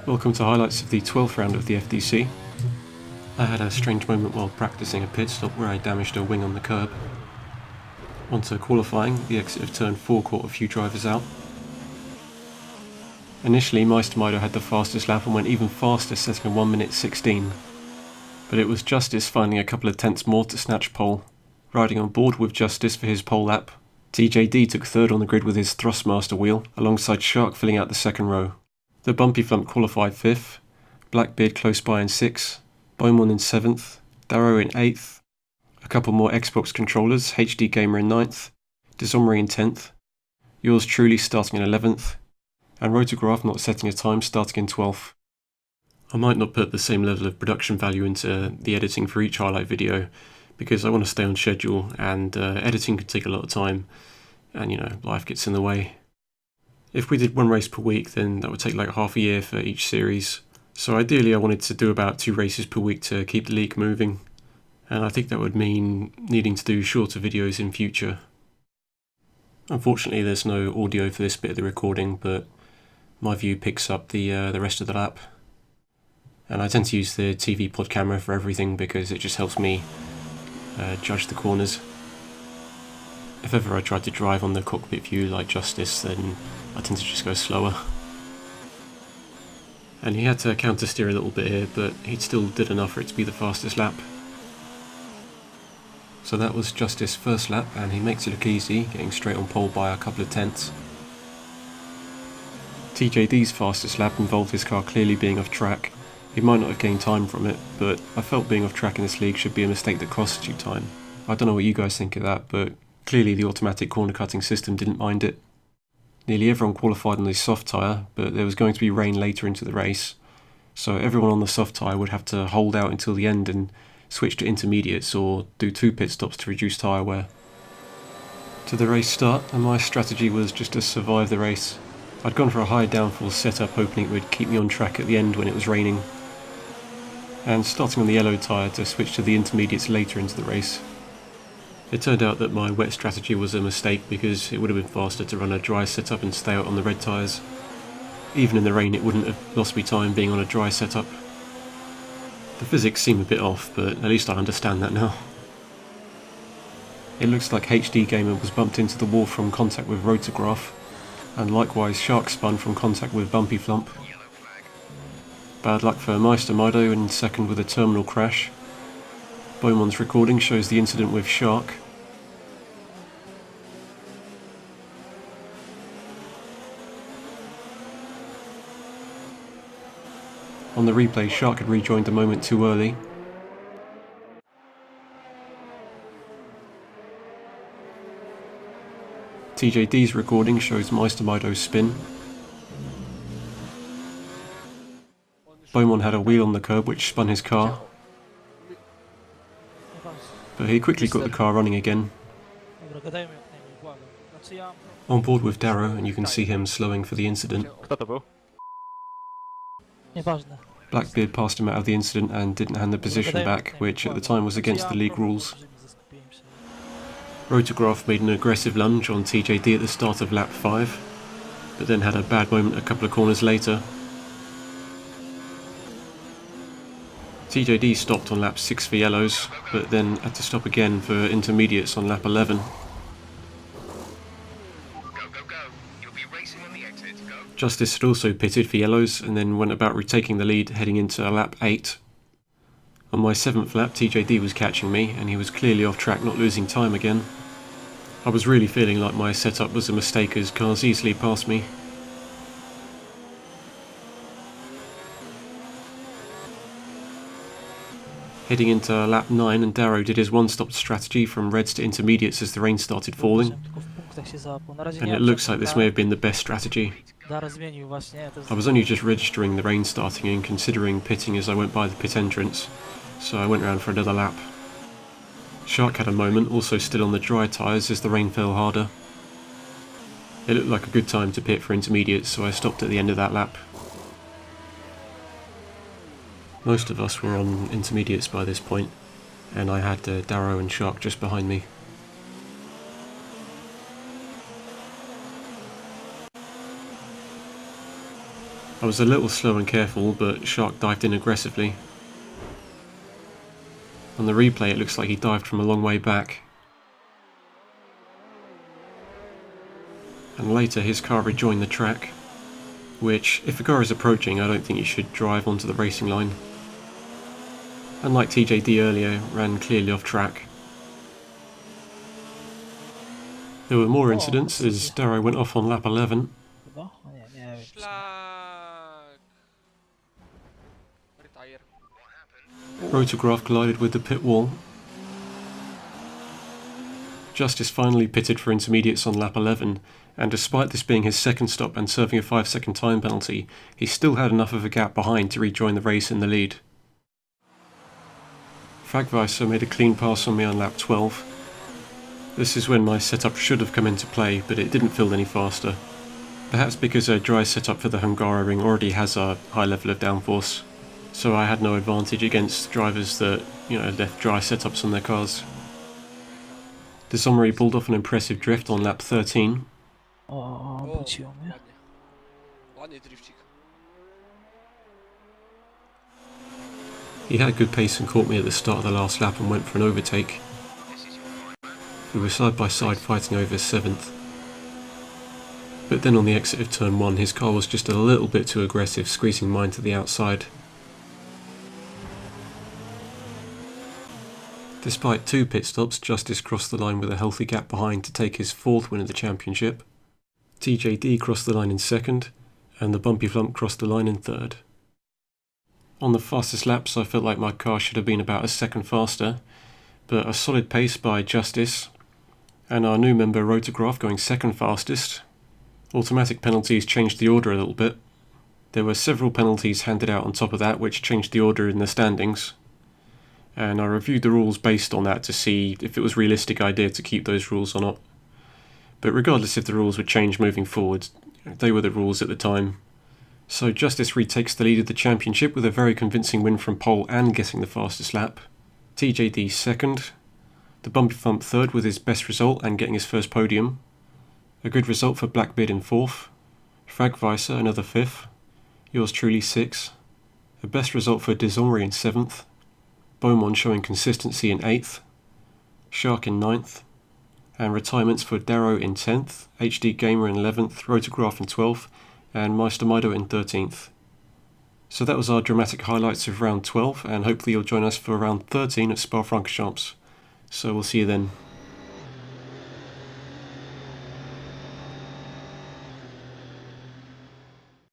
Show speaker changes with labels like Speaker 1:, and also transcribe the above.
Speaker 1: Welcome to highlights of the 12th round of the FDC. I had a strange moment while practicing a pit stop where I damaged a wing on the curb. Onto qualifying, the exit of turn 4 caught a few drivers out. Initially, Meistermido had the fastest lap and went even faster, setting a 1 minute 16. But it was Justice finding a couple of tenths more to snatch pole. Riding on board with Justice for his pole lap, TJD took third on the grid with his Thrustmaster wheel, alongside Shark filling out the second row. The Bumpy Flump qualified 5th, Blackbeard close by in 6th, Beaumont in 7th, Darrow in 8th, a couple more Xbox controllers, HD Gamer in 9th, Disomri in 10th, yours truly starting in 11th, and Rotograph not setting a time starting in 12th. I might not put the same level of production value into the editing for each highlight video, because I want to stay on schedule, and editing can take a lot of time, and life gets in the way. If we did one race per week, then that would take like half a year for each series. So ideally I wanted to do about 2 races per week to keep the league moving, and I think that would mean needing to do shorter videos in future. Unfortunately there's no audio for this bit of the recording, but my view picks up the rest of the lap. And I tend to use the TV pod camera for everything because it just helps me judge the corners. If ever I tried to drive on the cockpit view like Justice, then I tend to just go slower. And he had to counter steer a little bit here, but he still did enough for it to be the fastest lap. So that was Justice's first lap, and he makes it look easy, getting straight on pole by a couple of tenths. TJD's fastest lap involved his car clearly being off track. He might not have gained time from it, but I felt being off track in this league should be a mistake that costs you time. I don't know what you guys think of that, but clearly the automatic corner cutting system didn't mind it. Nearly everyone qualified on the soft tyre, but there was going to be rain later into the race, so everyone on the soft tyre would have to hold out until the end and switch to intermediates or do 2 pit stops to reduce tyre wear. To the race start, and my strategy was just to survive the race. I'd gone for a high downforce setup hoping it would keep me on track at the end when it was raining, and starting on the yellow tyre to switch to the intermediates later into the race. It turned out that my wet strategy was a mistake because it would have been faster to run a dry setup and stay out on the red tyres. Even in the rain it wouldn't have lost me time being on a dry setup. The physics seem a bit off, but at least I understand that now. It looks like HD Gamer was bumped into the wall from contact with Rotograph, and likewise Shark spun from contact with Bumpy Flump. Bad luck for Meistermido in second with a terminal crash. Beaumont's recording shows the incident with Shark. On the replay, Shark had rejoined a moment too early. TJD's recording shows Meistermido's spin. Beaumont had a wheel on the curb which spun his car, but he quickly got the car running again. On board with Darrow, and you can see him slowing for the incident. Blackbeard passed him out of the incident and didn't hand the position back, which at the time was against the league rules. Rotograph made an aggressive lunge on TJD at the start of lap 5, but then had a bad moment a couple of corners later. TJD stopped on lap 6 for yellows, but then had to stop again for intermediates on lap 11. Justice had also pitted for yellows and then went about retaking the lead heading into lap 8. On my 7th lap TJD was catching me and he was clearly off track, not losing time again. I was really feeling like my setup was a mistake as cars easily passed me. Heading into lap 9, and Darrow did his one-stop strategy from reds to intermediates as the rain started falling, and it looks like this may have been the best strategy. I was only just registering the rain starting and considering pitting as I went by the pit entrance, so I went round for another lap. Shark had a moment, also still on the dry tyres as the rain fell harder. It looked like a good time to pit for intermediates, so I stopped at the end of that lap. Most of us were on intermediates by this point, and I had Darrow and Shark just behind me. I was a little slow and careful, but Shark dived in aggressively. On the replay it looks like he dived from a long way back. And later his car rejoined the track, which, if a car is approaching, I don't think you should drive onto the racing line. Unlike TJD earlier, ran clearly off track. There were more incidents as Darrow went off on lap 11. Rotograph collided with the pit wall. Justice finally pitted for intermediates on lap 11, and despite this being his second stop and serving a 5-second time penalty, he still had enough of a gap behind to rejoin the race in the lead. Fragweiser made a clean pass on me on lap 12. This is when my setup should have come into play, but it didn't feel any faster. Perhaps because a dry setup for the Hungaroring already has a high level of downforce, so I had no advantage against drivers that, left dry setups on their cars. The Sommery pulled off an impressive drift on lap 13. He had good pace and caught me at the start of the last lap and went for an overtake. We were side by side fighting over 7th. But then on the exit of turn 1 his car was just a little bit too aggressive, squeezing mine to the outside. Despite 2 pit stops, Justice crossed the line with a healthy gap behind to take his 4th win of the championship. TJD crossed the line in 2nd, and the Bumpy Flump crossed the line in 3rd. On the fastest laps I felt like my car should have been about a second faster, but a solid pace by Justice, and our new member Rotograph going 2nd fastest. Automatic penalties changed the order a little bit. There were several penalties handed out on top of that which changed the order in the standings, and I reviewed the rules based on that to see if it was a realistic idea to keep those rules or not. But regardless if the rules would change moving forward, they were the rules at the time. So Justice retakes the lead of the championship with a very convincing win from pole and getting the fastest lap. TJD 2nd, the Bumpy Thump 3rd with his best result and getting his first podium. A good result for Blackbeard in 4th, Fragweiser another 5th, yours truly 6th, a best result for Desomri in 7th, Beaumont showing consistency in 8th, Shark in 9th, and retirements for Darrow in 10th, HD Gamer in 11th, Rotograph in 12th, and Meister Mido in 13th. So that was our dramatic highlights of round 12, and hopefully you'll join us for round 13 at Spa-Francorchamps. So we'll see you then.